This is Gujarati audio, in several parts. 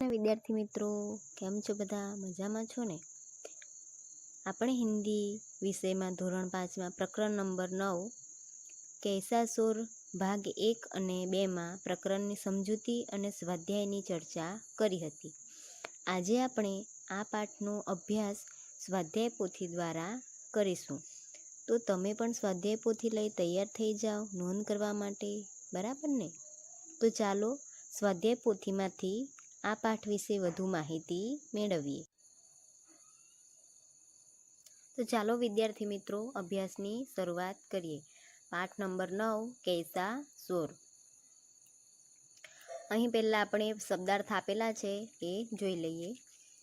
વિદ્યાર્થી મિત્રો, કેમ છો? બધા મજામાં છો ને? આપણે હિન્દી વિષયમાં ધોરણ 5માં પ્રકરણ નંબર 9 કૈસા સુર ભાગ 1 અને 2માં પ્રકરણની સમજૂતી અને સ્વાધ્યાયની ચર્ચા કરી હતી. આજે આપણે આ પાઠનો અભ્યાસ સ્વાધ્યાય પોથી દ્વારા કરીશું. તો તમે પણ સ્વાધ્યાય પોથી લઈ તૈયાર થઈ જાઓ નોંધ કરવા માટે, બરાબર ને? તો ચાલો સ્વાધ્યાય પોથીમાંથી આ પાઠ વિશે વધુ માહિતી મેળવીએ. તો ચાલો વિદ્યાર્થી મિત્રો અભ્યાસની શરૂઆત કરીએ. પાઠ નંબર 9 કૈસા સુર. અહીં પહેલાં આપણે શબ્દાર્થ આપેલા છે એ જોઈ લઈએ.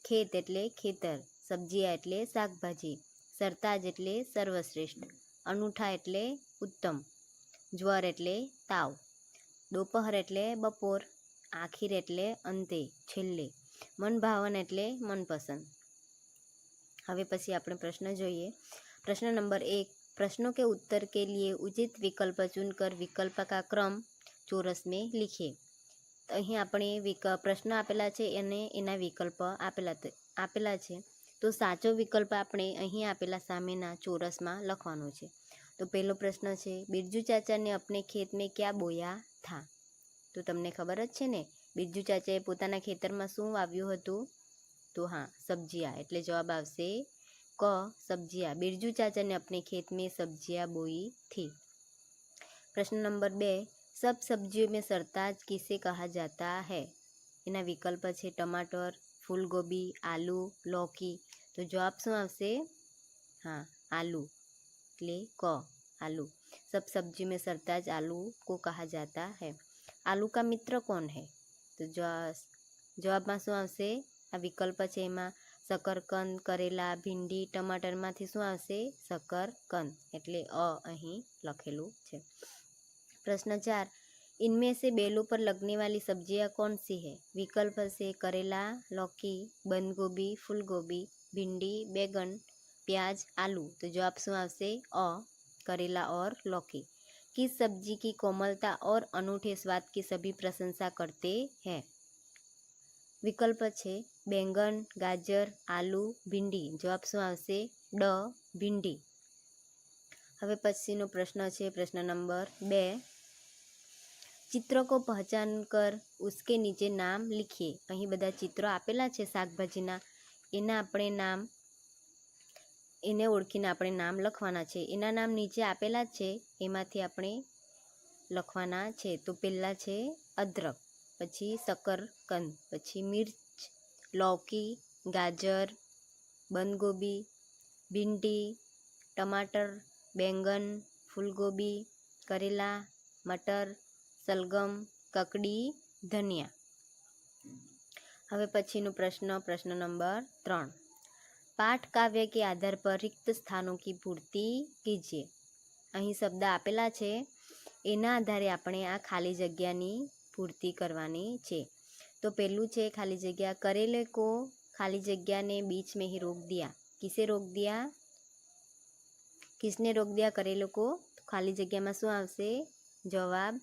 ખેત એટલે ખેતર, સબ્જીયા એટલે શાકભાજી, સરતાજ એટલે સર્વશ્રેષ્ઠ, અનૂઠા એટલે ઉત્તમ, જ્વર એટલે તાવ, દોપહર એટલે બપોર, આખિર એટલે અંતે છેલ્લે, મનભાવન એટલે મનપસંદ. હવે પછી આપણે પ્રશ્ન જોઈએ. प्रश्न नंबर 1, प्रश्नों के उत्तर के लिए उचित विकल्प चुनकर विकल्प का क्रम चौरस में लिखिए. અહીં આપણે પ્રશ્ન આપેલા છે અને એના વિકલ્પ આપેલા છે. તો સાચો વિકલ્પ આપણે અહીં આપેલા સામેના ચોરસમાં લખવાનો છે. તો પહેલો પ્રશ્ન છે, બિરજુ ચાચા ને अपने खेत में क्या बोया था? તો તમને ખબર જ છે ને, બિરજુ ચાચાએ પોતાના ખેતરમાં શું વાવ્યું હતું? તો હા, સબ્जियाँ. એટલે જવાબ આવશે ક, सब्जियाँ. बिरजू चाचा ने अपने खेत में सब्जियाँ बोई थी. प्रश्न नंबर 2, सब सब्जियों में सरताज किसे कहा जाता है? એના વિકલ્પ છે ટમાટર, ફૂલગોબી, આલુ, લौकी. તો જવાબ શું આવશે? હા, आलू. એટલે ક, आलू. सब सब्जियों में सरताज आलू को कहा जाता है. आलू का मित्र कौन है? તો જવાબમાં શું આવશે? આ વિકલ્પ છે એમાં શકરકંદ, કરેલા, ભીંડી, ટમાટરમાંથી શું આવશે? શકરકંદ. એટલે અ અહીં લખેલું છે. प्रश्न 4, इनमें से बेलों पर लगने वाली सब्जियां कौन सी है? विकल्प से करेला, लौकी, बंद गोभी, फूल गोभी, भिंडी, बैगन, प्याज, आलू. तो जवाब શું આવશે? अ, करेला और लौकी. किस सब्जी की कोमलता और अनूठे स्वाद की सभी प्रशंसा करते हैं? વિકલ્પ છે બેંગન, ગાજર, આલુ, ભીંડી. જવાબ શું આવશે? ડ, ભીંડી. હવે પછીનો પ્રશ્ન છે પ્રશ્ન નંબર 2, चित्र को पहचान कर उसके नीचे नाम लिखिए. અહીં બધા ચિત્રો આપેલા છે શાકભાજીના, એના આપણે નામ એને ઓળખીને આપણે નામ લખવાના છે. એના નામ નીચે આપેલા જ છે, એમાંથી આપણે લખવાના છે. તો પહેલાં છે અદરક, પછી શકરકંદ, પછી મિર્ચ, લौकी, ગાજર, બંદગોબી, ભીંડી, ટમાટર, બેંગન, ફૂલગોબી, કરેલા, મટર, સલગમ, કકડી, ધનિયા. હવે પછીનો પ્રશ્ન નંબર 3, પાઠ કાવ્ય કે આધાર પર રિક્ત સ્થાનો की પૂર્તિ कीजिए. અહીં શબ્દ આપેલા છે, એના આધારે આપણે આ ખાલી જગ્યાની પૂર્તિ કરવાની છે. તો પહેલું છે ખાલી જગ્યા, करेले को खाली जगह ने बीच में ही रोक दिया. किसे रोक दिया? किसने रोक दिया करेले को? ખાલી જગ્યામાં શું આવશે? જવાબ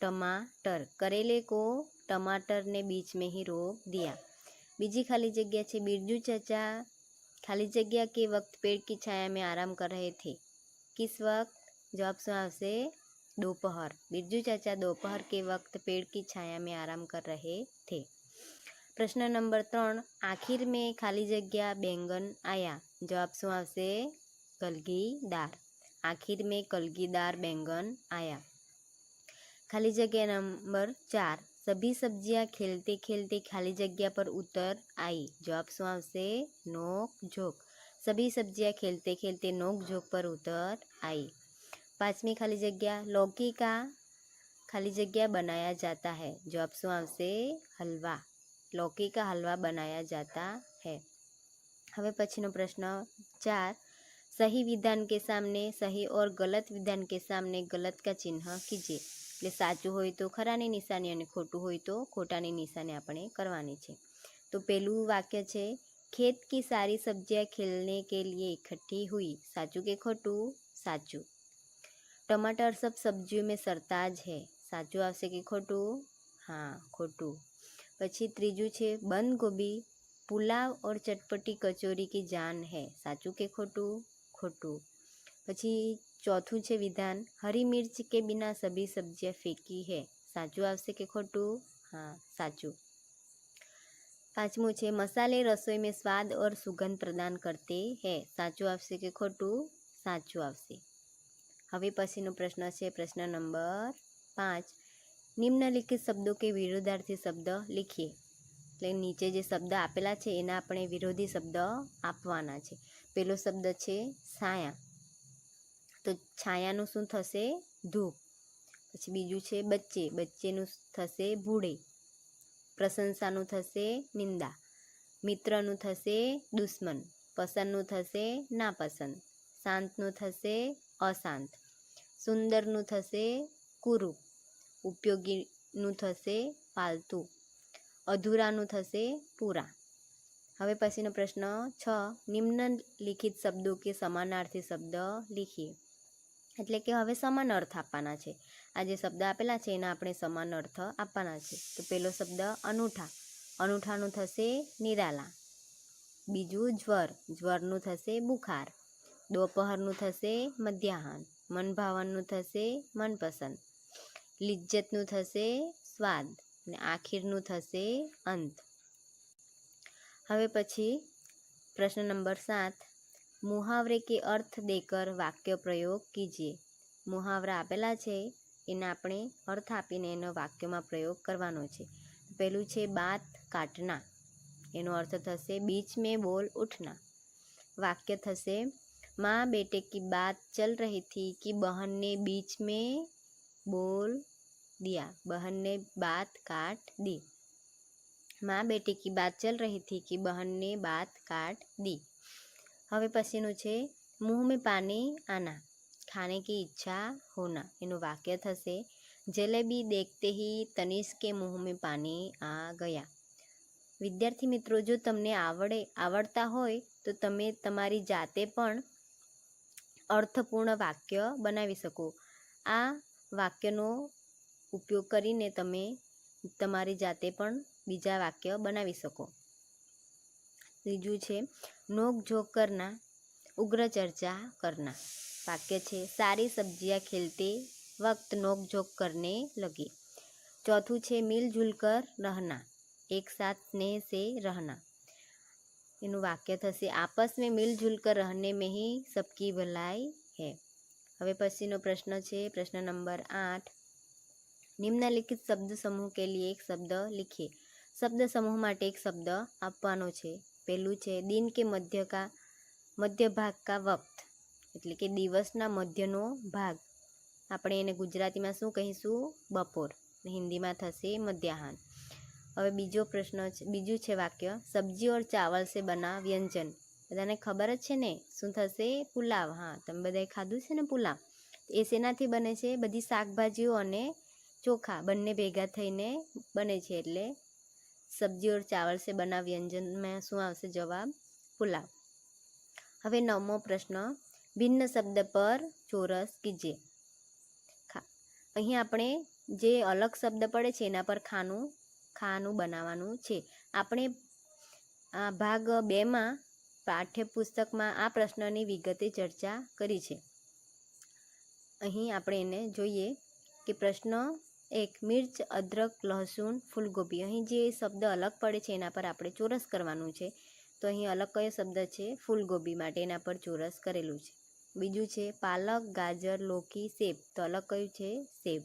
टमाटर. करेले को टमाटर ने बीच में ही रोक दिया. બીજી ખાલી જગ્યા છે, बिरजू चाचा खाली जगह के वक्त पेड़ की छाया में आराम कर रहे थे. किस वक्त? जवाब શું આવશે? दोपहर. बिरजू चाचा दोपहर के वक्त पेड़ की छाया में आराम कर रहे थे. प्रश्न नंबर 3, आखिर में खाली जगह बैंगन आया. जवाब શું આવશે? कलगीदार. आखिर में कलगीदार बैंगन आया. खाली जगह नंबर 4, सभी सब्जियां खेलते खेलते खाली जगह पर उतर आई. जवाब શું આવશે? नोक झोंक. सभी सब्जियां खेलते खेलते नोक झोंक पर उतर आई. 5મી खाली जगह, लौकी का खाली जगह बनाया जाता है. जवाब શું આવશે? हलवा. लौकी का हलवा बनाया जाता है. હવે પછીનો પ્રશ્ન 4, सही विधान के सामने सही और गलत विधान के सामने गलत का चिन्ह कीजिए. એટલે સાચું હોય તો ખરાની નિશાની અને ખોટું હોય તો ખોટાની નિશાની આપણે કરવાની છે. તો પહેલું વાક્ય છે, खेत की सारी सब्जियां खेलने के लिए इकट्ठी हुई. સાચું કે ખોટું? સાચું. टमाटर सब सब्जियों में सरताज है. સાચું આવશે કે ખોટું? હા, ખોટું. પછી ત્રીજું છે બંધ ગોभी पुलाव और चटपटी कचौरी की जान है, साचू के खोटू? खोटू। પછી ચોથું છે વિધાન हरी मिर्च के बिना सभी सब्जियां फीकी है, साचू आवશે કે ખોટું? हाँ साचू। પાંચમું છે मसाले रसोई में स्वाद और सुगंध प्रदान करते हैं, साचू आवશે કે ખોટું? સાચું આવશે। હવે પછીનો પ્રશ્ન છે પ્રશ્ન નંબર 5, નિમ્નલિખિત શબ્દો કે વિરોધાર્થી શબ્દ લીખીએ। એટલે નીચે જે શબ્દ આપેલા છે એના આપણે વિરોધી શબ્દ આપવાના છે। પહેલો શબ્દ છે છાયા, તો છાયાનું શું થશે? ધૂપ। પછી બીજું છે બચ્ચે, બચ્ચેનું થશે ભૂડે। પ્રશંસાનું થશે નિંદા। મિત્રનું થશે દુશ્મન। પસંદનું થશે નાપસંદ। શાંતનું થશે અશાંત। સુંદરનું થશે કુરૂપ। ઉપયોગીનું થશે પાલતુ। અધૂરાનું થશે પૂરા। હવે પછીનો પ્રશ્ન 6, નિમ્નલિખિત શબ્દો કે સમાનાર્થી શબ્દ લીખીએ। એટલે કે હવે સમાન અર્થ આપવાના છે। આ જે શબ્દ આપેલા છે એના આપણે સમાન અર્થ આપવાના છે। તો પહેલો શબ્દ અનૂઠા, અનૂઠાનું થશે નિરાલા। બીજું જ્વર, જ્વરનું થશે બુખાર। દોપહરનું થશે મધ્યાહન। મનભાવનનું થશે મનપસંદ। લિજ્જતનું થશે સ્વાદ અને આખીરનું થશે અંત। હવે પછી પ્રશ્ન નંબર 7, मुहावरे के अर्थ देकर वाक्य प्रयोग कीजिए। मुहावरा આપેલા છે એના આપણે અર્થ આપીને એનો વાક્યમાં પ્રયોગ કરવાનો છે। પહેલું છે બાત કાટના, એનો અર્થ થશે बीच में बोल उठना। वाक्य થશે माँ बेटे की बात चल रही थी कि बहन ने बीच में बोल दिया, बहन ने बात काट दी। माँ बेटे की बात चल रही थी कि बहन ने बात काट दी। હવે પછીનું છે मुंह में पानी आना, खाने की इच्छा होना। એનું વાક્ય થશે જલેબી દેખતે ही तनिष्क के मुंह में पानी आ गया। વિદ્યાર્થી મિત્રો, જો તમને આવડતા હોય તો તમે તમારી જાતે પણ અર્થપૂર્ણ વાક્ય બનાવી શકો। આ વાક્યનો ઉપયોગ કરીને તમે તમારી જાતે પણ બીજા વાક્ય બનાવી શકો। ત્રીજું છે नोक झोंक करना, उग्र चर्चा करना। वाक्य છે सारी सब्जियां खिलते वक्त नोक झोंक करने लगी। चौथું છે मिलजुल कर रहना, एक साथ स्नेह से रहना। એનું વાક્ય થશે आपस में मिलजुल कर रहने में ही सबकी भलाई है। હવે પછીનો પ્રશ્ન છે પ્રશ્ન નંબર 8, નિમ્નલિખિત શબ્દ સમૂહ કે लिए એક શબ્દ लिखिए। શબ્દ સમૂહ માટે એક શબ્દ આપવાનો છે। પહેલું છે दिन के मध्य भाग का वक्त, એટલે કે દિવસના મધ્યનો ભાગ। આપણે એને ગુજરાતીમાં શું કહીશું? બપોર, હિન્દીમાં થશે મધ્યાહન। હવે બીજું છે વાક્ય સબ્જી और चावल से बना व्यंजन। બધાને ખબર જ છે ને શું થશે? પુલાવ। હા, તમે બધાએ ખાધું છે ને પુલાવ। એ શેનાથી બને છે? બધી શાકભાજીઓ અને ચોખા બંને ભેગા થઈને બને છે, એટલે સબ્જી और चावल से बना व्यंजનમાં શું આવશે જવાબ? પુલાવ। હવે 9મો પ્રશ્ન, ભિન્ન શબ્દ પર ચોરસ કીજીએ। અહીં આપણે જે અલગ શબ્દ પડે છે એના પર ખાનું બનાવવાનું છે। આપણે આ ભાગ 2માં પાઠ્યપુસ્તકમાં આ પ્રશ્નની વિગતે ચર્ચા કરી છે। અહીં આપણે એને જોઈએ કે પ્રશ્ન 1, મિર્ચ, અદરક, લહસુન, ફૂલગોબી। અહીં જે શબ્દ અલગ પડે છે એના પર આપણે ચોરસ કરવાનું છે। તો અહીં અલગ કયો શબ્દ છે? ફૂલગોબી, માટે એના પર ચોરસ કરેલું છે। બીજું છે પાલક, ગાજર, લોકી, સેબ, તો અલગ કયું છે? સેબ।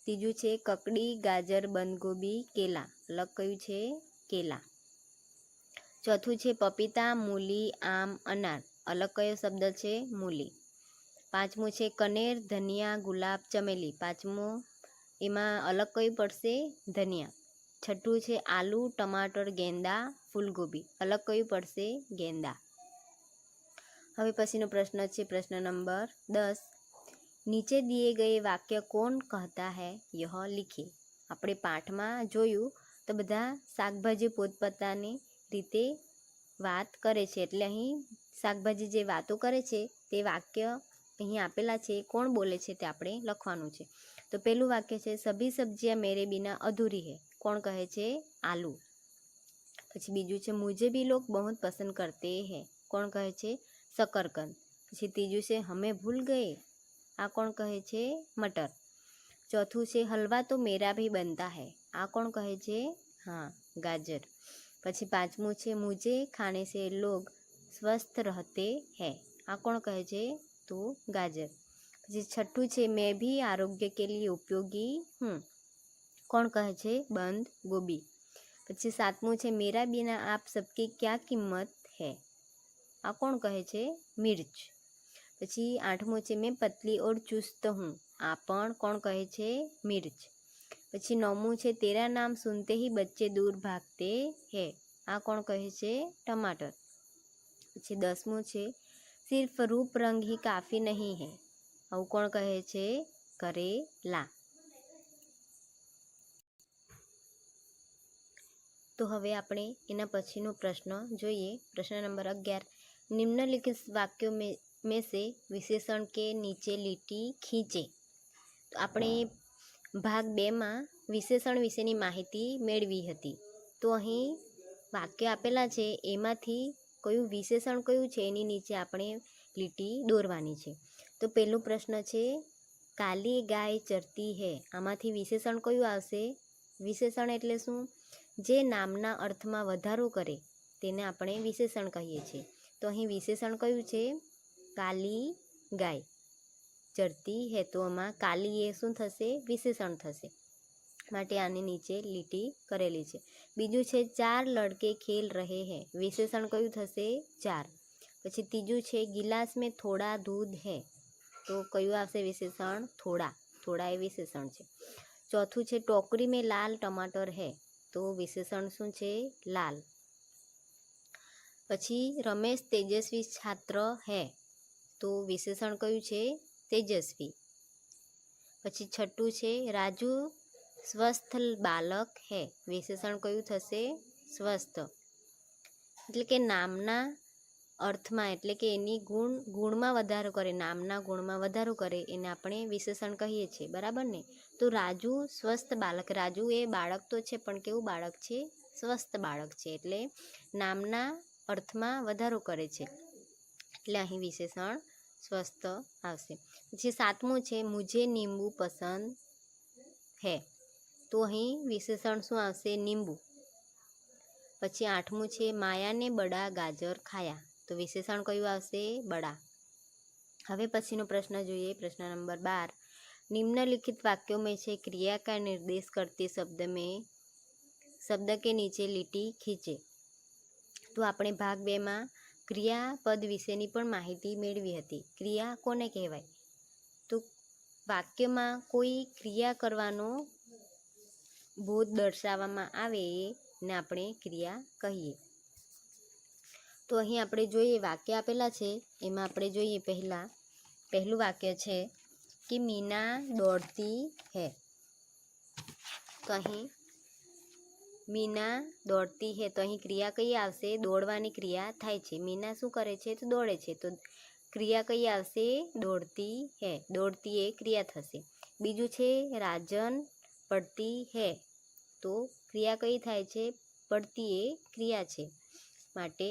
ત્રીજું છે કકડી, ગાજર, બંધગોબી, કેલા, અલગ કયું છે? કેલા। ચોથું છે પપીતા, મૂલી, આમ, અનાર, અલગ કયો શબ્દ છે? મૂલી। પાંચમું છે કનેર, ધનિયા, ગુલાબ, ચમેલી, પાંચમું એમાં અલગ કયું પડશે? ધનિયા। છઠ્ઠું છે આલુ, ટમાટર, ગેંદા, ફૂલગોબી, અલગ કયું પડશે? ગેંદા। હવે પછીનો પ્રશ્ન છે પ્રશ્ન નંબર 10, નીચે દિए गए वाक्य कौन कहता है यह लिखिए। આપણે પાઠમાં જોયું તો બધા શાકભાજી પોતપોતાની રીતે વાત કરે છે, એટલે અહીં શાકભાજી જે વાતો કરે છે તે વાક્ય અહીં આપેલા છે, કોણ બોલે છે તે આપણે લખવાનું છે। તો પહેલું વાક્ય છે સભી સબ્जियां मेरे बिना अधूरी है, કોણ કહે છે? આલू। પછી બીજું છે મુझे भी लोग बहुत पसंद करते हैं, કોણ કહે છે? शकरकंद। પછી ત્રીજું છે हमें भूल गए, આ કોણ કહે છે? मटर। ચોથું છે हलवा तो मेरा भी बनता है, આ કોણ કહે છે? હા, गाजर। પછી પાંચમું છે मुझे खाने से लोग स्वस्थ रहते हैं, આ કોણ કહે છે? તો गाजर। પછી છઠ્ઠું છે मैं भी आरोग्य के लिए उपयोगी हूँ, કોણ કહે છે? बंद गोभी। પછી સાતમું છે मेरा बिना आप सबकी क्या कीमत है, આ કોણ કહે છે? मिर्च। પછી આઠમું છે मैं पतली और चुस्त हूँ, આ પણ કોણ કહે છે? मिर्च। પછી નવમું છે तेरा नाम सुनते ही बच्चे दूर भागते हैं, આ કોણ કહે છે? टमाटर। પછી દસમું છે सिर्फ रूप रंग ही काफ़ी नहीं है, આવું કોણ કહે છે? करेला। તો હવે આપણે એના પછીનો પ્રશ્ન જોઈએ। પ્રશ્ન નંબર 11, निम्नलिखित वाक्यों में से विशेषण के नीचे લીટી खींचे। તો આપણે ભાગ 2માં વિશેષણ વિશેની માહિતી મેળવી હતી। તો અહીં વાક્ય આપેલા છે એમાંથી કયું વિશેષણ કયું છે એની નીચે આપણે લીટી દોરવાની છે। તો પહેલો પ્રશ્ન છે કાલી ગાય ચરતી હે, આમાંથી વિશેષણ કયું આવશે? વિશેષણ એટલે શું? જે નામના અર્થમાં વધારો કરે તેને આપણે વિશેષણ કહીએ છીએ। તો અહીં વિશેષણ કયું છે? કાલી ગાય ચરતી હે, તો આમાં કાલી એ શું થશે? વિશેષણ થશે, માટે આની નીચે લીટી કરેલી છે। બીજું છે ચાર લડકે ખેલ રહે હે, વિશેષણ કયું થશે? ચાર। પછી ત્રીજું છે गिलास में थोड़ा दूध है, તો કયું આવશે વિશેષણ? થોડા, થોડા એ વિશેષણ છે। ચોથું છે टोकरी में लाल टमाटर है, તો વિશેષણ શું છે? લાલ। પછી રમેશ તેજસ્વી છાત્ર હે, તો વિશેષણ કયું છે? તેજસ્વી। પછી છઠ્ઠું છે રાજુ સ્વસ્થ બાલક હે, વિશેષણ કયું થશે? સ્વસ્થ। એટલે કે નામના અર્થમાં, એટલે કે એની ગુણમાં વધારો કરે, નામના ગુણમાં વધારો કરે એને આપણે વિશેષણ કહીએ છીએ, બરાબર ને? તો રાજુ સ્વસ્થ બાલક, રાજુ એ બાળક તો છે પણ કેવું બાળક છે? સ્વસ્થ બાળક છે, એટલે નામના અર્થમાં વધારો કરે છે, એટલે અહીં વિશેષણ સ્વસ્થ આવશે। પછી સાતમું છે મુझे नींबू पसंद है, તો અહીં વિશેષણ શું આવશે? નીંબુ। પછી આઠમું છે માયાને બડા ગાજર ખાયા, તો વિશેષણ કયું આવશે? બડા। હવે પછીનો પ્રશ્ન જોઈએ। પ્રશ્ન નંબર 12, निम्नलिखित वाक्यों में से क्रिया का निर्देश करते शब्द के नीचे લીટી खींचे। તો આપણે ભાગ 2માં ક્રિયાપદ વિશેની પણ માહિતી મેળવી હતી। ક્રિયા કોને કહેવાય? તો વાક્યમાં કોઈ ક્રિયા કરવાનો બોધ દર્શાવવામાં આવે એને આપણે ક્રિયા કહીએ। તો અહીં આપણે જોઈએ વાક્ય આપેલા છે એમાં આપણે જોઈએ પહેલું વાક્ય છે કે મીના દોડતી હે, તો અહીં મીના દોડતી હે, તો અહીં ક્રિયા કઈ આવશે? દોડવાની ક્રિયા થાય છે। મીના શું કરે છે? તો દોડે છે, તો ક્રિયા કઈ આવશે? દોડતી હે, દોડતી એ ક્રિયા થશે। બીજું છે રાજન પડતી હે, તો ક્રિયા કઈ થાય છે? પડતી એ ક્રિયા છે, માટે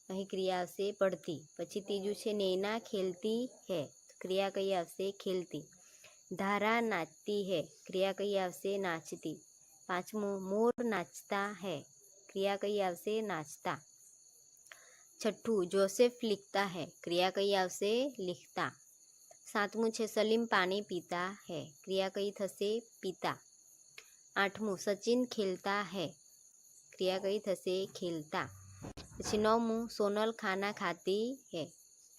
અહીં ક્રિયા આવશે પડતી। પછી ત્રીજું છે નૈના ખેલતી હે, ક્રિયા કઈ આવશે? ખેલતી। ધારા નાચતી હે, ક્રિયા કઈ આવશે? નાચતી। પાંચમું મોર નાચતા હે, ક્રિયા કઈ આવશે? નાચતા। છઠ્ઠું જોસેફ लिखता है, ક્રિયા કઈ આવશે? लिखता। સાતમું છે સલીમ પાણી પીતા હે, ક્રિયા કઈ થશે? પીતા। આઠમું સચિન ખેલતા હે, ક્રિયા કઈ થશે? ખેલતા। પછી નવમું સોનલ ખાना खाती है,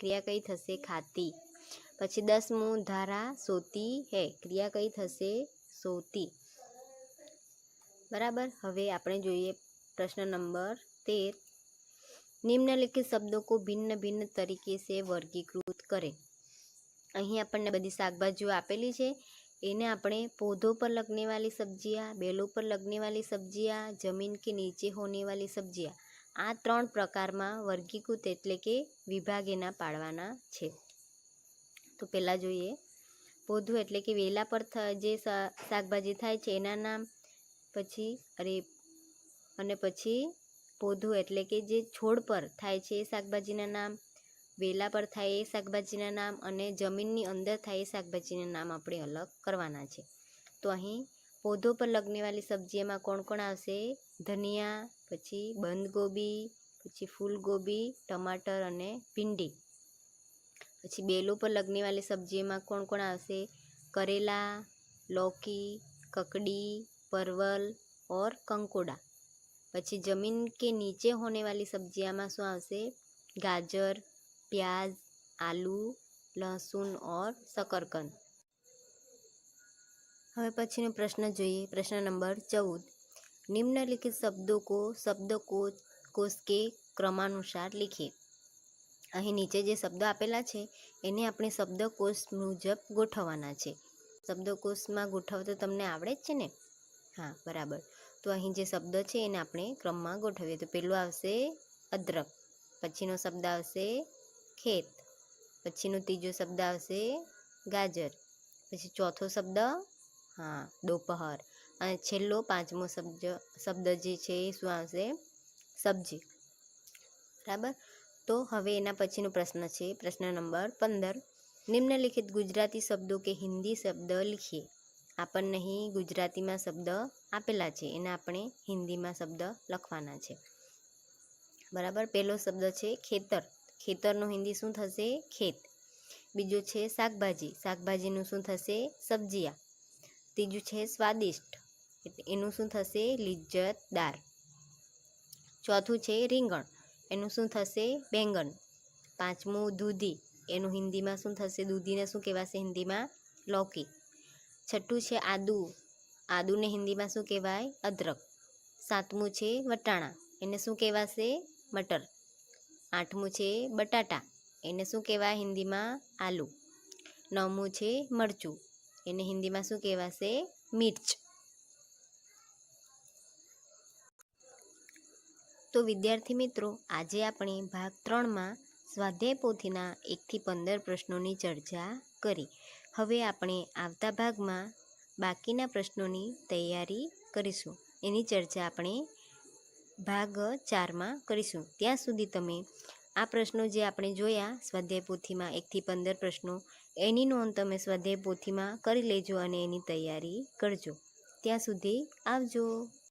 ક્રિયા કઈ થશે? ખાતી। પછી 10મું ધારા સોતી है, ક્રિયા કઈ થશે? સોતી, બરાબર। હવે આપણે જોઈએ પ્રશ્ન નંબર 13, निम्नलिखित शब्दों को भिन्न भिन्न तरीके से वर्गीकृत करें। અહીં આપણને બધી શાકભાજીઓ આપેલી છે, એને આપણે पौधों पर लगने वाली सब्जियां, बेलों पर लगने वाली सब्जियां, जमीन के नीचे होने वाली सब्जियां, આ ત્રણ પ્રકારમાં વર્ગીકૃત એટલે કે વિભાગ એના પાડવાના છે। તો પહેલા જોઈએ પૌધું એટલે કે વેલા પર જે શાકભાજી થાય છે એના નામ, પછી પોધું એટલે કે જે છોડ પર થાય છે એ શાકભાજીના નામ, વેલા પર થાય એ શાકભાજીના નામ અને જમીનની અંદર થાય એ શાકભાજીના નામ આપણે અલગ કરવાના છે. તો અહીં પોધો પર લગને વાલી સબ્જીમાં કોણ કોણ આવશે? ધનિયા, પછી બંધગોભી, પછી ફૂલગોભી, ટમાટર અને ભીંડી. પછી बेलों पर लगने वाली सब्जी में कौन कौन आवશે? करेला, लौकी, ककड़ी, परवल और कंकोड़ा. પછી जमीन के नीचे होने वाली सब्जियां में શું આવશે? गाजर, प्याज, आलू, लहसुन और शकरकंद. હવે પછીનો પ્રશ્ન જોઈએ. પ્રશ્ન નંબર 14. निम्नलिखित शब्दों को शब्दकोश के क्रमानुसार लिखिए. અહીં નીચે જે શબ્દો આપેલા છે એને આપણે શબ્દકોશ મુજબ ગોઠવવાના છે. શબ્દકોશમાં ગોઠવતો તમને આવડે જ છે ને? હા, બરાબર. તો અહીં જે શબ્દ છે એને આપણે ક્રમમાં ગોઠવીએ. તો પહેલો આવશે અદરક, પછીનો શબ્દ આવશે ખેત, પછીનો ત્રીજો શબ્દ આવશે ગાજર, પછી ચોથો શબ્દ દોપહર અને છેલ્લો પાંચમો શબ્દ જે છે એ શું આવશે? સબ્જી. બરાબર. तो हवे एना पछीनो प्रश्न छे. प्रश्न नंबर 15. निम्नलिखित गुजराती शब्दों के हिंदी शब्द लिखिए. आपने नहीं गुजराती में शब्द आपेला छे एने आपणे हिंदी में शब्द लखवाना छे. बराबर. पहलो शब्द छे खेतर. खेतरनो हिंदी शुं थशे? खेत. बीजो छे शाकभाजी. शाकभाजीनुं शुं थशे? सब्जिया. तीजू छे स्वादिष्ट. एनुं शुं थशे? लिज्जतदार. चौथुं छे રીંગણ. एनु शुं थशे? बेंगन. पांचमू दूधी. एनु हिंदी में शुं थशे? दूधी ने शुं कहेवाशे हिंदी में? लौकी. छठ्ठू छे आदू. आदू ने हिंदी में शुं कहेवाय? अदरक. सातमू छे वटाणा. एने शुं कहेवाशे? मटर. आठमू छे बटाटा. एने शुं कहेवाय हिंदी में? आलू. नवमू छे मरचू. एने हिंदी में शुं कहेवाशे? मिर्च. तो विद्यार्थी मित्रों, आज आपणे भाग 3 में स्वाध्याय पोथीना 1 થી 15 प्रश्नों चर्चा करी. हवे आपणे आवता भाग में बाकीना प्रश्नों तैयारी करीशुं. एनी चर्चा आपणे भाग 4 में करीशुं. त्यां सुधी तमे आ प्रश्नों जे आपणे जोया स्वाध्याय पोथी में 1 થી 15 प्रश्नों एनी नोंध तमे स्वाध्याय पोथी में करी लेजो अने एनी तैयारी करजो. त्यां सुधी आवजो.